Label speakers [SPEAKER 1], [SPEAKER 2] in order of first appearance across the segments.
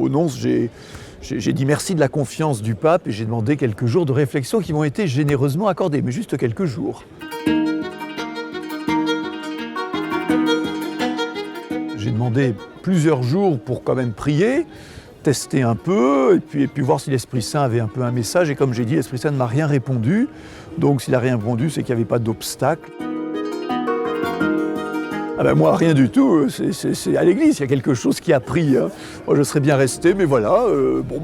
[SPEAKER 1] non, j'ai dit merci de la confiance du pape et j'ai demandé quelques jours de réflexion qui m'ont été généreusement accordés, mais juste quelques jours. J'ai demandé plusieurs jours pour quand même prier, tester un peu et puis voir si l'Esprit Saint avait un peu un message. Et comme j'ai dit, l'Esprit Saint ne m'a rien répondu. Donc s'il n'a rien répondu, c'est qu'il n'y avait pas d'obstacle. Ah ben moi, rien du tout. C'est à l'église, il y a quelque chose qui a pris. Hein. Moi, je serais bien resté, mais voilà.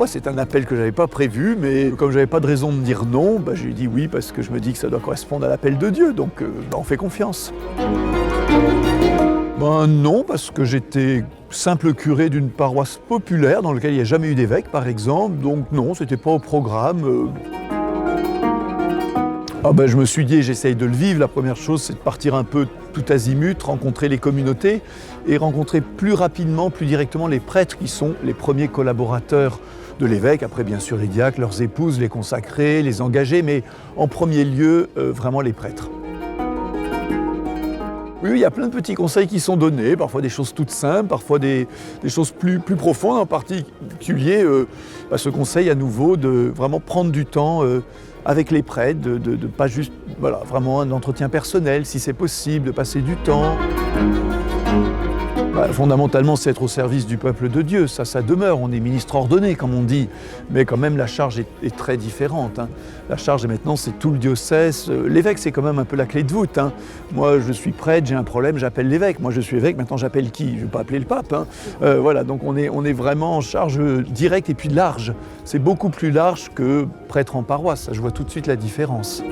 [SPEAKER 1] C'est un appel que je n'avais pas prévu. Mais comme je n'avais pas de raison de dire non, j'ai dit oui parce que je me dis que ça doit correspondre à l'appel de Dieu. Donc on fait confiance. Non, parce que j'étais simple curé d'une paroisse populaire dans laquelle il n'y a jamais eu d'évêque, par exemple. Donc non, c'était pas au programme. Je me suis dit, et j'essaye de le vivre, la première chose, c'est de partir un peu tout azimut, rencontrer les communautés et rencontrer plus rapidement, plus directement les prêtres qui sont les premiers collaborateurs de l'évêque. Après, bien sûr, les diacres, leurs épouses, les consacrés, les engagés, mais en premier lieu, vraiment les prêtres. Oui, il y a plein de petits conseils qui sont donnés, parfois des choses toutes simples, parfois des choses plus profondes, en particulier ce conseil à nouveau de vraiment prendre du temps avec les prêtres, de pas juste, vraiment un entretien personnel, si c'est possible, de passer du temps. Fondamentalement, c'est être au service du peuple de Dieu, ça demeure, on est ministre ordonné comme on dit, mais quand même la charge est très différente. Hein. La charge maintenant c'est tout le diocèse, l'évêque c'est quand même un peu la clé de voûte. Hein. Moi je suis prêtre, j'ai un problème, j'appelle l'évêque, moi je suis évêque, maintenant j'appelle qui? Je ne vais pas appeler le pape. Hein. Donc on est vraiment en charge directe et puis large. C'est beaucoup plus large que prêtre en paroisse, ça, je vois tout de suite la différence.